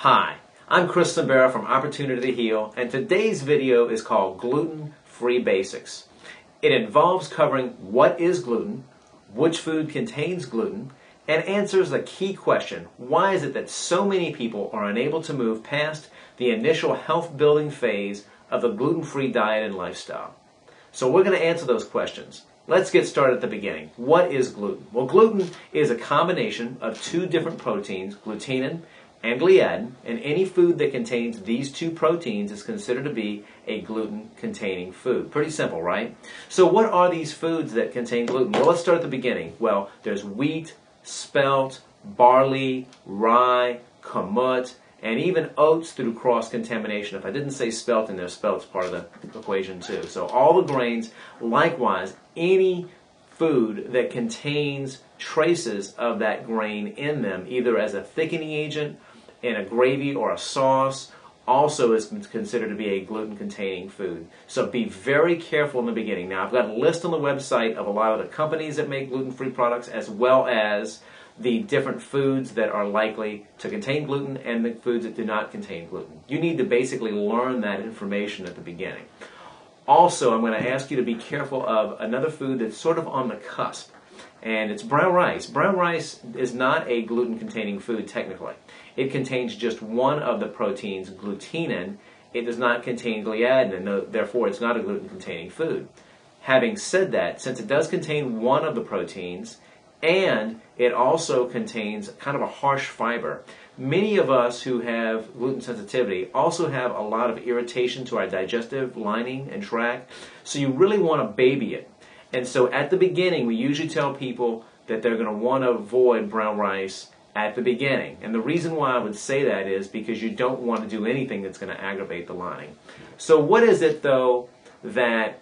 Hi, I'm Chris Simbera from Opportunity to Heal, and today's video is called Gluten-Free Basics. It involves covering what is gluten, which food contains gluten, and answers the key question: why is it that so many people are unable to move past the initial health-building phase of the gluten-free diet and lifestyle? So we're going to answer those questions. Let's get started at the beginning. What is gluten? Well, gluten is a combination of two different proteins, glutenin and gliadin, and any food that contains these two proteins is considered to be a gluten-containing food. Pretty simple, right? So what are these foods that contain gluten? Well, let's start at the beginning. Well, there's wheat, spelt, barley, rye, kamut, and even oats through cross-contamination. If I didn't say spelt in there, spelt's part of the equation too. So all the grains, likewise, any food that contains traces of that grain in them, either as a thickening agent, in a gravy or a sauce, also is considered to be a gluten-containing food. So be very careful in the beginning. Now, I've got a list on the website of a lot of the companies that make gluten-free products, as well as the different foods that are likely to contain gluten and the foods that do not contain gluten. You need to basically learn that information at the beginning. Also, I'm going to ask you to be careful of another food that's sort of on the cusp, and it's brown rice. Brown rice is not a gluten-containing food technically. It contains just one of the proteins, glutenin. It does not contain gliadin, and therefore it's not a gluten-containing food. Having said that, since it does contain one of the proteins, and it also contains kind of a harsh fiber, many of us who have gluten sensitivity also have a lot of irritation to our digestive lining and tract, so you really want to baby it. And so at the beginning, we usually tell people that they're going to want to avoid brown rice at the beginning. And the reason why I would say that is because you don't want to do anything that's going to aggravate the lining. So what is it, though, that